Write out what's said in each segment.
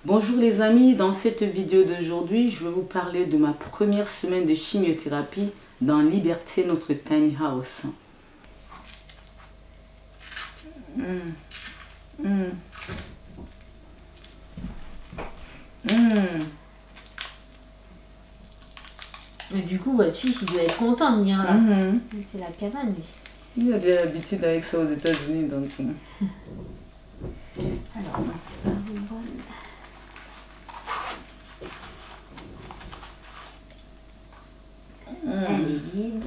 Bonjour les amis, dans cette vidéo d'aujourd'hui, je vais vous parler de ma première semaine de chimiothérapie dans Liberté, notre tiny house. Mais du coup, votre fils, il doit être content de venir là. C'est la cabane, lui. Il a déjà l'habitude avec ça aux États-Unis, donc... Alors, elle est vide.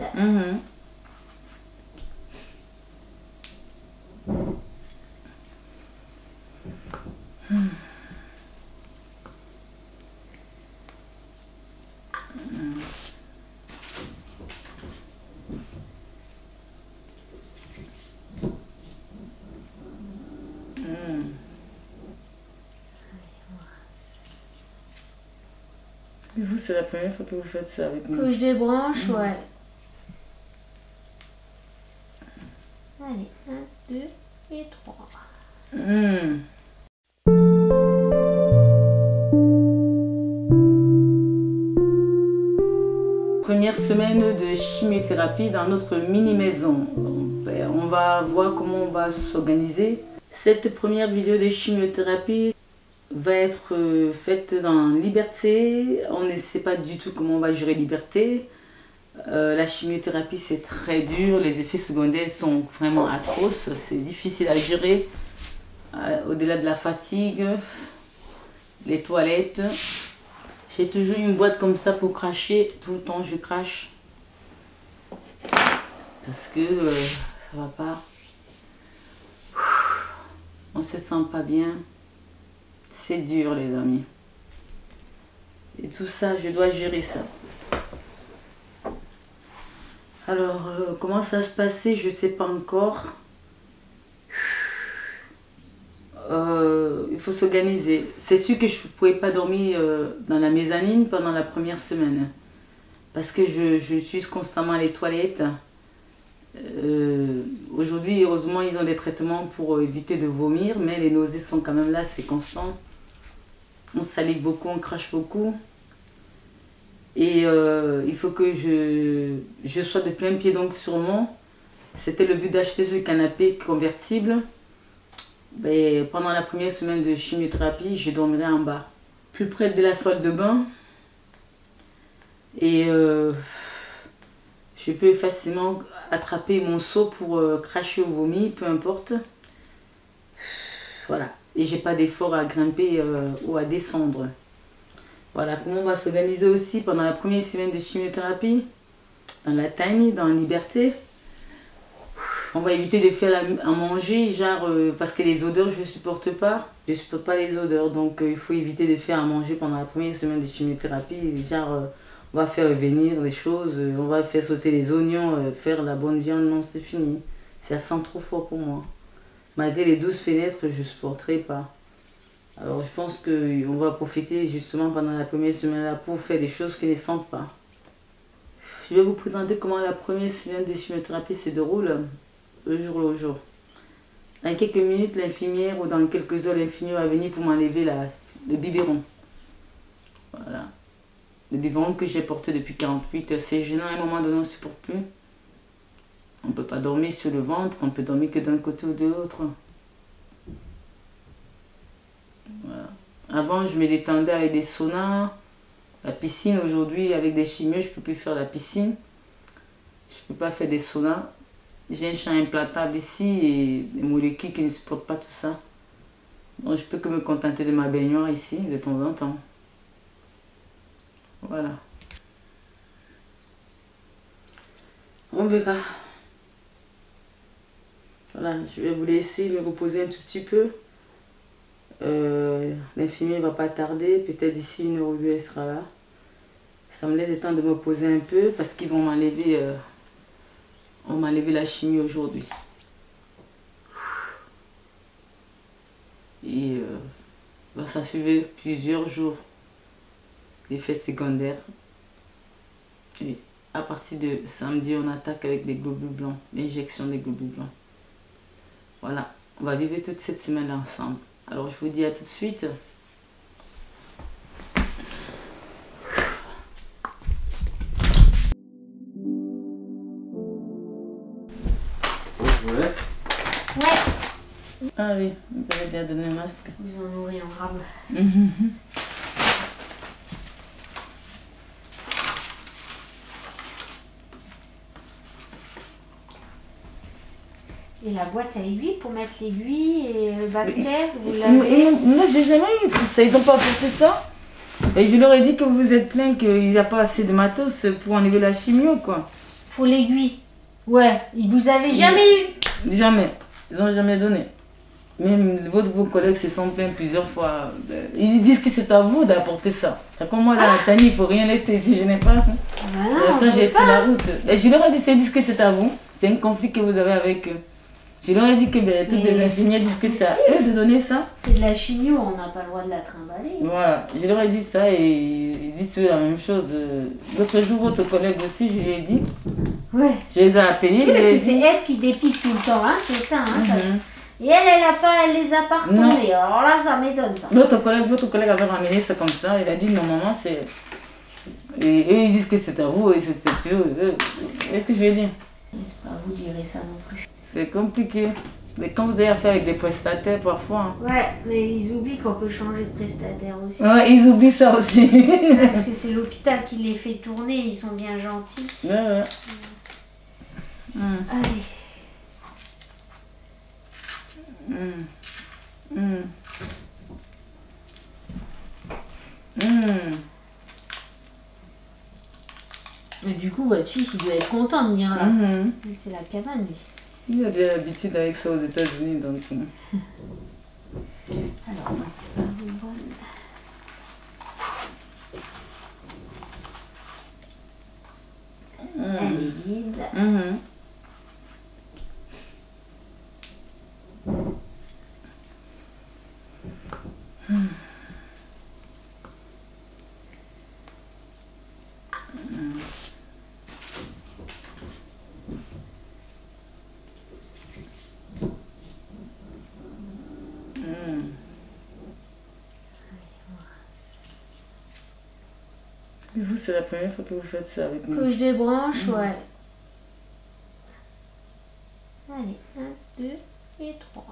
Et vous, c'est la première fois que vous faites ça avec moi? Que je débranche, ouais. Allez, 1, 2 et 3. Première semaine de chimiothérapie dans notre mini-maison. On va voir comment on va s'organiser. Cette première vidéo de chimiothérapie va être faite dans Liberté. On ne sait pas du tout comment on va gérer Liberté. La chimiothérapie, c'est très dur. Les effets secondaires sont vraiment atroces. C'est difficile à gérer. Au-delà de la fatigue, les toilettes. J'ai toujours une boîte comme ça pour cracher. Tout le temps, je crache. Parce que ça va pas. On se sent pas bien. C'est dur, les amis. Et tout ça, je dois gérer ça. Alors, comment ça se passait, je sais pas encore. Il faut s'organiser. C'est sûr que je ne pouvais pas dormir dans la mezzanine pendant la première semaine. Parce que j'utilise constamment les toilettes. Aujourd'hui, heureusement, ils ont des traitements pour éviter de vomir. Mais les nausées sont quand même là, c'est constant. On salive beaucoup, on crache beaucoup. Et il faut que je sois de plein pied donc sûrement. C'était le but d'acheter ce canapé convertible. Ben, pendant la première semaine de chimiothérapie, je dormirai en bas, plus près de la salle de bain. Et je peux facilement attraper mon seau pour cracher ou vomir, peu importe. Voilà. Et j'ai pas d'effort à grimper ou à descendre. Voilà comment on va s'organiser aussi pendant la première semaine de chimiothérapie. Dans la tiny, dans la Liberté. On va éviter de faire à manger, genre, parce que les odeurs, je ne supporte pas. Je ne supporte pas les odeurs, donc il faut éviter de faire à manger pendant la première semaine de chimiothérapie. Genre, on va faire venir les choses, on va faire sauter les oignons, faire la bonne viande. Non, c'est fini. Ça sent trop fort pour moi. Malgré les 12 fenêtres, je ne supporterai pas. Alors, je pense qu'on va profiter justement pendant la première semaine là pour faire des choses qui ne sentent pas. Je vais vous présenter comment la première semaine de chimiothérapie se déroule. Le jour le jour. Dans quelques minutes, l'infirmière ou dans quelques heures, l'infirmière va venir pour m'enlever le biberon. Voilà. Le biberon que j'ai porté depuis 48 heures. C'est gênant, à un moment donné, on ne supporte plus. On ne peut pas dormir sur le ventre, on ne peut dormir que d'un côté ou de l'autre. Voilà. Avant, je me détendais avec des saunas, la piscine. Aujourd'hui, avec des chimios, je ne peux plus faire la piscine. Je ne peux pas faire des saunas. J'ai un champ implantable ici et des molécules qui ne supportent pas tout ça. Donc je peux que me contenter de ma baignoire ici de temps en temps. Voilà. On verra. Voilà, je vais vous laisser me reposer un tout petit peu. L'infirmier ne va pas tarder. Peut-être d'ici 1 heure ou 2, elle sera là. Ça me laisse le temps de me poser un peu parce qu'ils vont m'enlever... On m'a enlevé la chimie aujourd'hui. Et ça suivait plusieurs jours. L'effet secondaire. Et à partir de samedi, on attaque avec des globules blancs. L'injection des globules blancs. Voilà. On va vivre toute cette semaine ensemble. Alors je vous dis à tout de suite. Ah oui, vous avez bien donné le masque. Vous en aurez en rame. Et la boîte à aiguilles pour mettre l'aiguille et le bactère, vous l'avez? Moi, j'ai jamais eu ça. Ils n'ont pas apporté ça. Et je leur ai dit que vous êtes plein, qu'il n'y a pas assez de matos pour enlever la chimio, quoi. Pour l'aiguille? Ouais, vous avez jamais eu? Jamais. Ils n'ont jamais donné. Même vos collègues se sont plaints plusieurs fois. Ils disent que c'est à vous d'apporter ça. Comme moi, là, Tani, il ne faut rien laisser si je n'ai pas. Quand j'ai tiré la route. Et je leur ai dit, ils disent que c'est à vous. C'est un conflit que vous avez avec eux. Je leur ai dit que toutes les infirmières disent que c'est à eux de donner ça. C'est de la chimio, on n'a pas le droit de la trimballer. Voilà, je leur ai dit ça et ils disent la même chose. L'autre jour, votre collègue aussi, je lui ai dit. Ouais. Je les ai appelés. Oui, parce que c'est elle qui dépique tout le temps, hein, c'est ça. Hein, Et elle les a pas retournés. Alors là, ça m'étonne ça. Votre collègue avait ramené ça comme ça. Il a dit non, maman, c'est. Et eux, ils disent que c'est à vous et c'est eux. Qu'est-ce que je vais dire? C'est pas à vous de gérer ça non plus. C'est compliqué. Mais quand vous avez affaire avec des prestataires parfois. Hein. Ouais, mais ils oublient qu'on peut changer de prestataire aussi. Ouais, ils oublient ça aussi. Parce que c'est l'hôpital qui les fait tourner, ils sont bien gentils. Ouais. Allez. Mais du coup, votre fils, il doit être content de venir là. C'est la cabane, lui. Il a déjà l'habitude avec ça aux États-Unis, donc. Alors, elle est vide. Vous, c'est la première fois que vous faites ça avec nous. Que je débranche, ouais. Allez, 1, 2 et 3.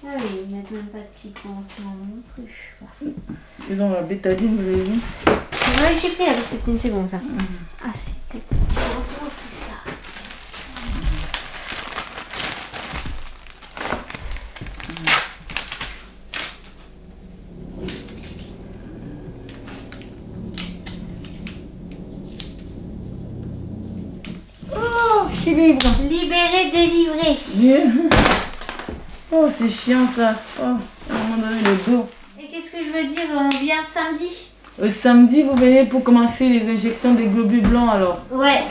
Allez, ils mettent même pas de petits pansement non plus. Ils ont la bétadine, vous avez vu? Ouais, j'ai pris avec cette une seconde ça. Ah, c'est peut-être petit pansement, c'est ça. Je suis libre. Libéré, délivré. Bien. Oh, c'est chiant ça. Oh, à un moment donné, le dos. Et qu'est-ce que je veux dire? On vient samedi. Samedi, vous venez pour commencer les injections des globules blancs alors. Ouais.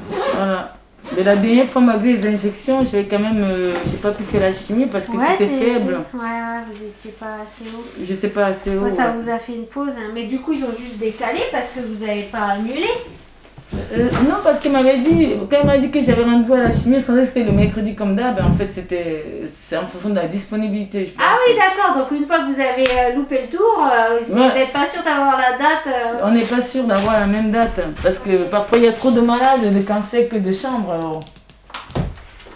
Voilà. Mais la dernière fois, malgré les injections, j'avais quand même. J'ai pas pu faire la chimie parce que c'était faible. Ouais, vous étiez pas assez haut. Je sais pas assez haut. Ça vous a fait une pause, hein. Mais du coup, ils ont juste décalé parce que vous n'avez pas annulé. Non, parce qu'elle m'avait dit, quand elle m'a dit que j'avais rendez-vous à la chimie, je pensais que c'était le mercredi comme d'hab. En fait, c'est en fonction de la disponibilité. Je pense. Ah oui, d'accord. Donc, une fois que vous avez loupé le tour, si vous n'êtes pas sûr d'avoir la date. On n'est pas sûr d'avoir la même date. Parce que parfois, il y a trop de malades de cancer que de chambres. Alors.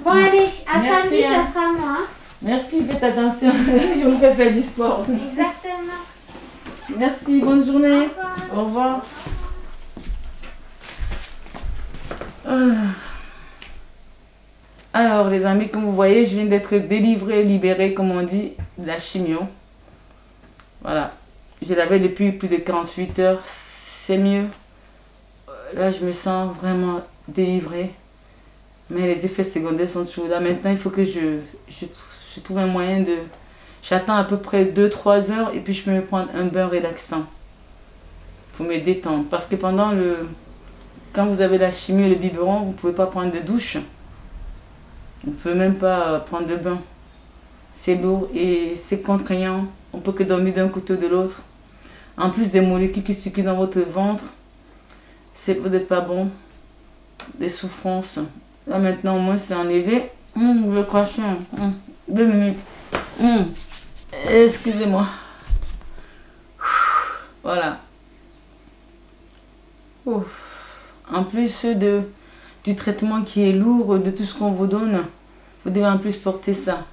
Bon, allez, à Merci, samedi, hein. ça sera moi. Hein. Merci, faites attention. Je vous fais faire du sport. Exactement. Merci, bonne journée. Au revoir. Alors les amis, comme vous voyez, je viens d'être délivrée, libérée, comme on dit, de la chimio. Voilà. Je l'avais depuis plus de 48 heures. C'est mieux. Là, je me sens vraiment délivrée. Mais les effets secondaires sont toujours là. Maintenant, il faut que je trouve un moyen de... J'attends à peu près 2-3 heures et puis je peux me prendre un bain relaxant. Pour me détendre. Parce que pendant le... Quand vous avez la chimie et le biberon, vous ne pouvez pas prendre de douche. On ne peut même pas prendre de bain. C'est lourd et c'est contraignant. On ne peut que dormir d'un côté ou de l'autre. En plus des molécules qui circulent dans votre ventre, c'est peut-être pas bon. Des souffrances. Là maintenant, au moins, c'est enlevé. Le crachin. 2 minutes. Excusez-moi. Voilà. Ouf. En plus du traitement qui est lourd, de tout ce qu'on vous donne, vous devez en plus porter ça.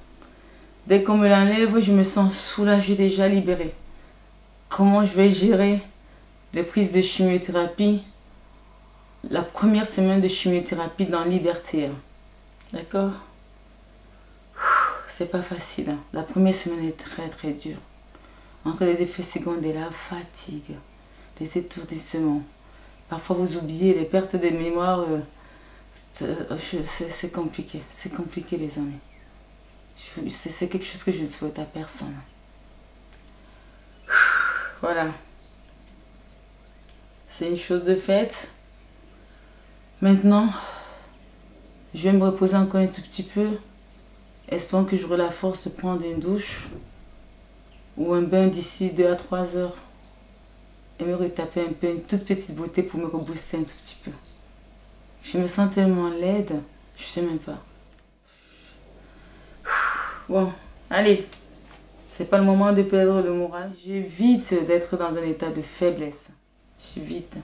Dès qu'on me l'enlève, je me sens soulagée, déjà libérée. Comment je vais gérer les prises de chimiothérapie, la première semaine de chimiothérapie dans Liberté. D'accord? C'est pas facile. Hein. La première semaine est très très dure. Entre les effets secondaires, la fatigue, les étourdissements. Parfois vous oubliez les pertes de mémoire. C'est compliqué. C'est compliqué les amis. C'est quelque chose que je ne souhaite à personne. Voilà. C'est une chose de faite. Maintenant, je vais me reposer encore un tout petit peu. Espérons que j'aurai la force de prendre une douche ou un bain d'ici 2 à 3 heures. Et me retaper un peu une toute petite beauté pour me rebooster un tout petit peu. Je me sens tellement laide, je sais même pas. Bon, allez. C'est pas le moment de perdre le moral. J'évite d'être dans un état de faiblesse. J'évite.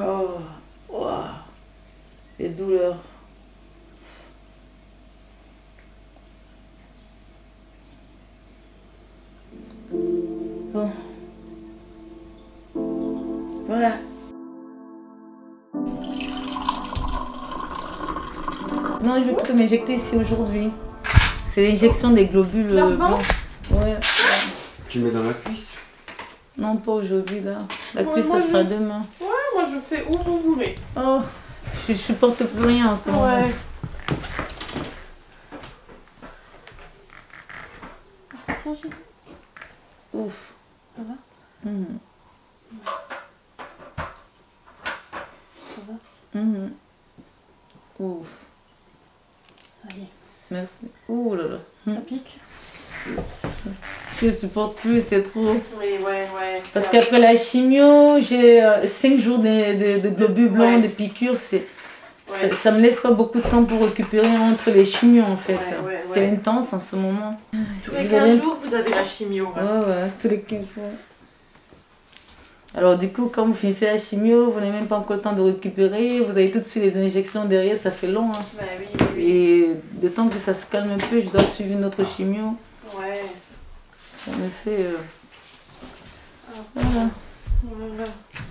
Oh, wow. Les douleurs. Bon. Voilà. Non, je vais plutôt m'injecter ici aujourd'hui. C'est l'injection des globules blancs. Ouais. Tu mets dans la cuisse? Non, pas aujourd'hui là. La cuisse, ça sera demain. Ouais, moi je fais où vous voulez. Oh, je supporte plus rien en ce moment. Ouais. Ouf. Ça va? Ça va? Ouf. Allez. Merci. Ouh là là. Ça pique? Je supporte plus, c'est trop. Oui, ouais. Parce qu'après la chimio, j'ai 5 jours de globules blancs, de piqûres. Ça me laisse pas beaucoup de temps pour récupérer entre les chimios en fait. Ouais. C'est intense en ce moment. Tous les 15 jours, vous avez la chimio. Ouais, tous les 15 jours. Alors du coup, quand vous finissez la chimio, vous n'avez même pas encore le temps de récupérer. Vous avez tout de suite les injections derrière, ça fait long. Hein. Bah, oui. Et de temps que ça se calme un peu, je dois suivre une autre chimio. Ouais. Ça me fait... Voilà. Voilà.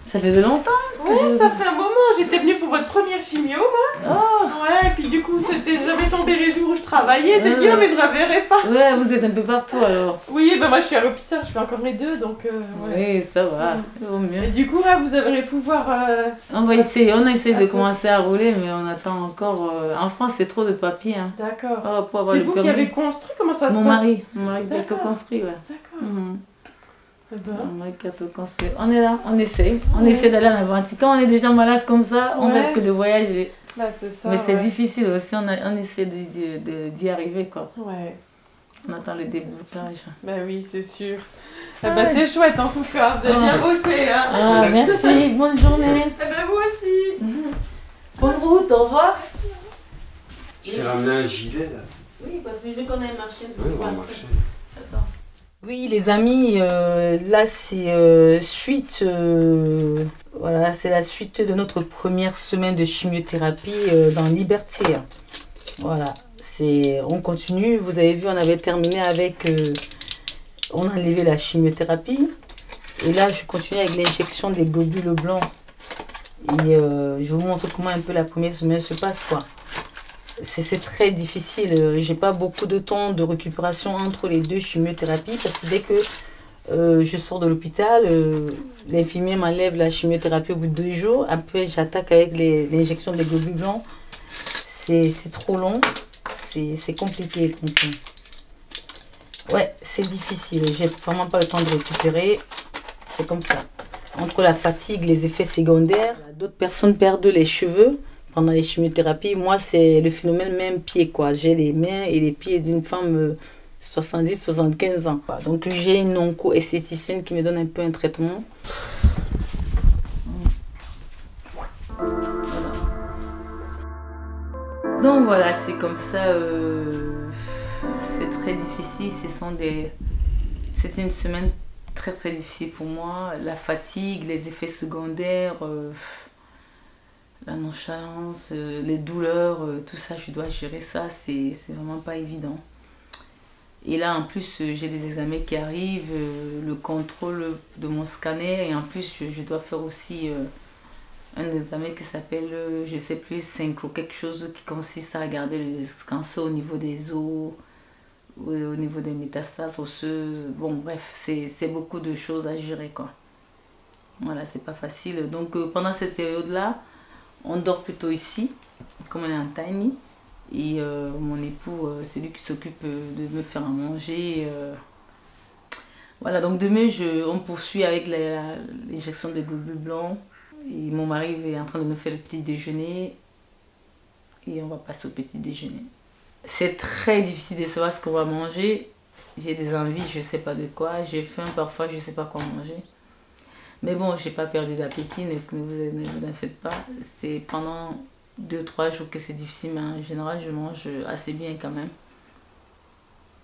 Ça faisait longtemps. Ouais, ça fait un moment. J'étais venue pour votre première chimio, moi. Oh. Ouais, et puis du coup, j'avais tombé les jours où je travaillais. J'ai dit, oh, mais je la verrai pas. Ouais, vous êtes un peu partout alors. Oui, ben moi je suis à l'hôpital, je fais encore les deux, donc ouais. Oui, ça va. Au mieux. Et du coup, là, vous allez pouvoir... On va essayer, on essaie de commencer à rouler, mais on attend encore... En France, c'est trop de papiers. Hein. D'accord. Oh, pour avoir C'est le vous permis. qui avez construit? Comment ça se passe? Mon mari qui a tout D'accord. construit, ouais. D'accord. Eh ben. Mon mari qui a tout construit. On est là, on essaie. On essaie d'aller en avant. Quand on est déjà malade comme ça, on rêve que de voyager. Bah, c'est ça. Mais c'est difficile aussi, on essaie d'y arriver, quoi. Ouais. On attend le débouchage. Bah oui, c'est sûr. Eh ben, c'est chouette en tout cas, vous avez bien bossé. Hein. Ah, merci, bonne journée. Eh ben, vous aussi. Bonne route, au revoir. Je t'ai ramené un gilet là. Oui, parce que je veux qu'on aille marcher. Oui, on va marcher. Attends. Oui, les amis, là c'est suite. Voilà, c'est la suite de notre première semaine de chimiothérapie dans Liberté. Voilà, on continue. Vous avez vu, on avait terminé avec. On a enlevé la chimiothérapie. Et là, je continue avec l'injection des globules blancs. Et je vous montre comment un peu la première semaine se passe, quoi. C'est très difficile. J'ai pas beaucoup de temps de récupération entre les deux chimiothérapies parce que dès que je sors de l'hôpital, l'infirmier m'enlève la chimiothérapie au bout de 2 jours. Après, j'attaque avec l'injection des globules blancs. C'est trop long. C'est compliqué. Donc, ouais, c'est difficile. J'ai vraiment pas le temps de récupérer. C'est comme ça. Entre la fatigue, les effets secondaires, d'autres personnes perdent les cheveux pendant les chimiothérapies. Moi, c'est le phénomène même pied, quoi. J'ai les mains et les pieds d'une femme 70-75 ans. Donc, j'ai une onco-esthéticienne qui me donne un peu un traitement. Donc, voilà, c'est comme ça. C'est très difficile. C'est une semaine très très difficile pour moi. La fatigue, les effets secondaires, la nonchalance, les douleurs, tout ça, je dois gérer ça, c'est vraiment pas évident. Et là, en plus, j'ai des examens qui arrivent, le contrôle de mon scanner, et en plus, je dois faire aussi un examen qui s'appelle, je sais plus, synchro, quelque chose qui consiste à regarder le cancer au niveau des os, au niveau des métastases osseuses. Bon, bref, c'est beaucoup de choses à gérer, quoi. Voilà, c'est pas facile. Donc, pendant cette période-là, on dort plutôt ici, comme on est en tiny. Et mon époux, c'est lui qui s'occupe de me faire à manger. Voilà, donc demain, on poursuit avec l'injection de globules blancs. Et mon mari est en train de nous faire le petit déjeuner. Et on va passer au petit déjeuner. C'est très difficile de savoir ce qu'on va manger. J'ai des envies, je ne sais pas de quoi. J'ai faim, parfois, je ne sais pas quoi manger. Mais bon, je n'ai pas perdu d'appétit, ne vous en faites pas. C'est pendant 2-3 jours que c'est difficile, mais en général, je mange assez bien quand même.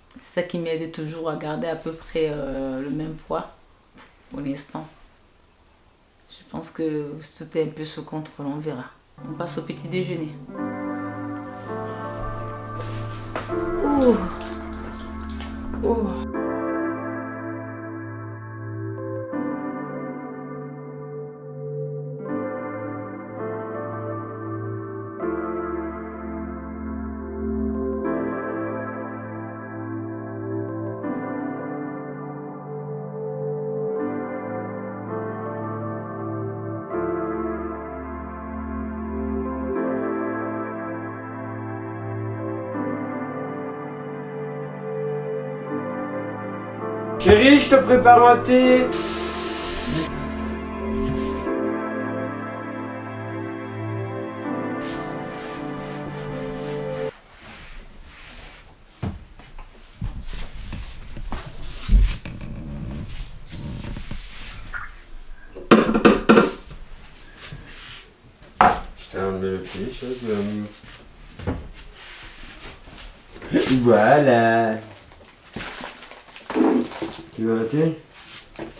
C'est ça qui m'aide toujours à garder à peu près le même poids pour l'instant. Je pense que tout est un peu sous contrôle, on verra. On passe au petit déjeuner. Ouh. Ouh. Chérie, je te prépare un thé. Je t'ai enlevé le thé, je l'ai mis. Voilà. Tu veux un thé?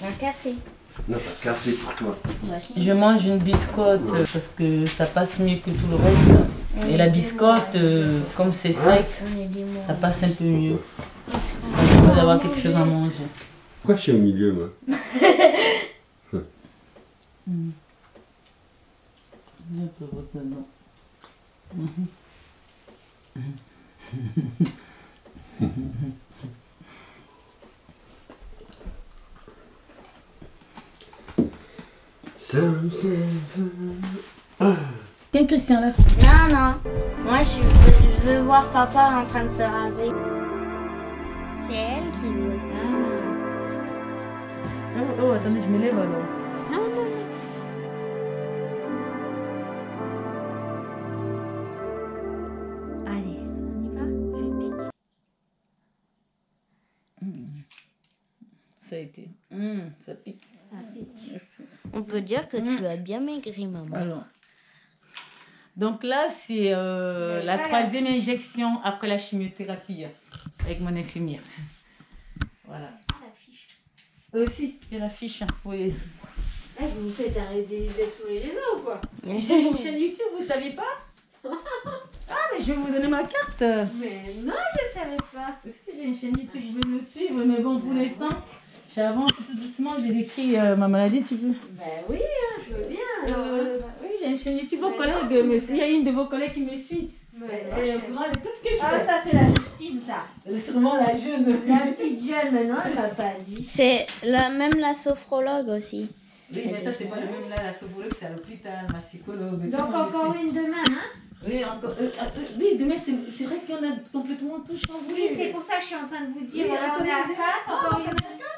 Un café. Non, pas de café pour toi. Je mange une biscotte parce que ça passe mieux que tout le reste. Et la biscotte, comme c'est sec, ça passe un peu mieux. Ça permet d'avoir quelque chose à manger. Pourquoi je suis au milieu, moi? Un peu votre nom. Tiens, Christian, là. Non, non. Moi, je veux voir papa en train de se raser. C'est elle qui veut. Oh, attendez, je me lève alors. Non, non, non. Allez, on y va? Je pique. Ça a été. Ça pique. Merci. On peut dire que tu as bien maigri, maman. Alors. Donc là, c'est la troisième injection après la chimiothérapie avec mon infirmière. Voilà. Eux aussi, il y a la fiche. Oui. Là, vous vous faites arrêter d'être sous les réseaux ou quoi? J'ai une chaîne YouTube, vous ne saviez pas? Ah, mais je vais vous donner ma carte. Mais non, je savais pas. Est-ce que j'ai une chaîne YouTube, vous pouvez me suivre? Mais bon, pour l'instant, j'avance tout doucement, j'ai décrit ma maladie, tu veux? Ben oui, hein, je veux bien. Alors. Oui, j'ai une chaîne YouTube, vos collègues, mais s'il y a une de vos collègues qui me suit, elle est au courant de tout ce que je fais. Ah, ça, c'est la Justine, ça. C'est vraiment la jeune. La petite jeune, mais non, elle m'a pas dit. C'est même la sophrologue aussi. Oui, mais ça, c'est pas le même là, la sophrologue, c'est à l'hôpital, ma psychologue. Donc, encore une demain, hein? Oui, encore. Oui, demain, c'est vrai qu'on a complètement tout changé. Oui, c'est pour ça que je suis en train de vous dire. Oui, Voilà, on est à 4, encore une.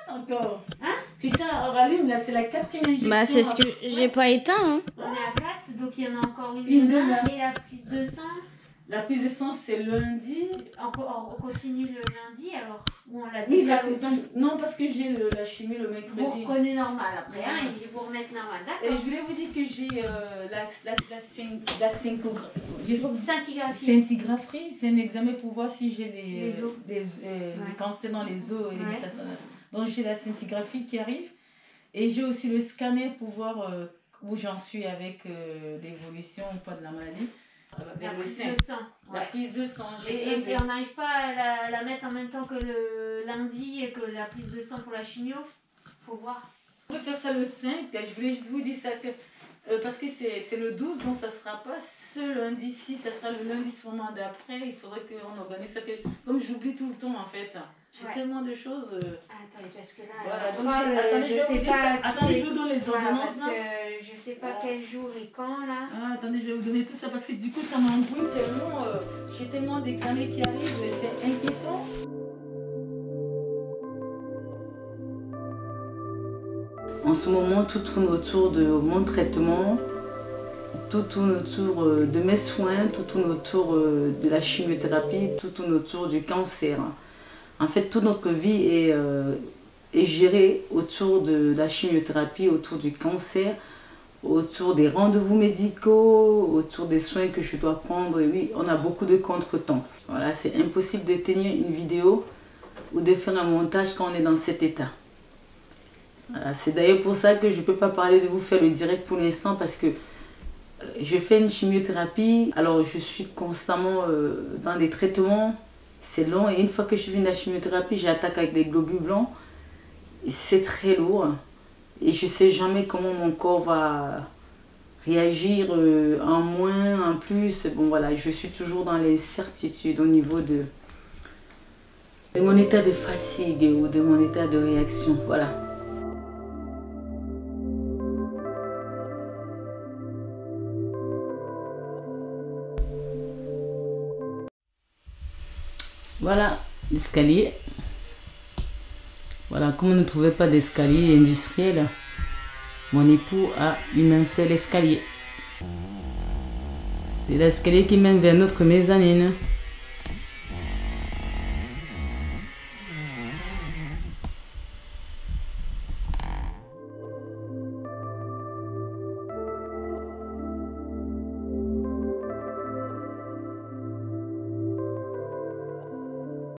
Encore. Hein? Puis ça, on rallume, là, c'est la 4e injection. Bah, c'est ce que j'ai pas éteint, hein. Ouais. On est à 4, donc il y en a encore une Une demain. demain. Et la prise de sang, La prise de sang, c'est lundi. on continue le lundi, alors. Ou on l'a Oui, déjà la non, parce que j'ai la chimie le mercredi. Vous reprenez normal après, hein, Ouais. et vous remettre normal, Et d'accord? je voulais vous dire que j'ai la scintigraphie, c'est un examen pour voir si j'ai des cancers dans les os et les métastases. Donc j'ai la scintigraphie qui arrive. Et j'ai aussi le scanner pour voir où j'en suis avec l'évolution ou pas de la maladie. La Vers le prise sein. de sang. La Ouais. prise de sang. Et on n'arrive pas à la mettre en même temps que le lundi et que la prise de sang pour la chimio. Faut voir. On peut faire ça le 5. Je voulais juste vous dire ça que, parce que c'est le 12, donc ça ne sera pas ce lundi-ci, ça sera le lundi sûrement d'après. Il faudrait qu'on organise ça. Comme j'oublie tout le temps en fait. J'ai tellement de choses. Attendez, parce que là, Voilà, donc attendez, je sais pas. Attendez, je vous donne les Voilà, ordonnances. parce que je sais pas quel jour et quand là. Ah, attendez, je vais vous donner tout ça parce que du coup ça m'embrouille, c'est long. J'ai tellement d'examens qui arrivent, c'est inquiétant. En ce moment, tout tourne autour de mon traitement, tout tourne autour de mes soins, tout tourne autour de la chimiothérapie, tout tourne autour du cancer. En fait, toute notre vie est gérée autour de la chimiothérapie, autour du cancer, autour des rendez-vous médicaux, autour des soins que je dois prendre. Et oui, on a beaucoup de contretemps. Voilà, c'est impossible de tenir une vidéo ou de faire un montage quand on est dans cet état. Voilà, c'est d'ailleurs pour ça que je ne peux pas parler de vous faire le direct pour l'instant parce que je fais une chimiothérapie. Alors, je suis constamment dans des traitements. C'est long et une fois que je finis la chimiothérapie, j'attaque avec des globules blancs. C'est très lourd et je ne sais jamais comment mon corps va réagir en moins, en plus. Bon voilà, je suis toujours dans les certitudes au niveau de mon état de fatigue ou de mon état de réaction. Voilà. Voilà l'escalier. Voilà, comme on ne trouvait pas d'escalier industriel, mon époux a lui-même fait l'escalier. C'est l'escalier qui mène vers notre mezzanine.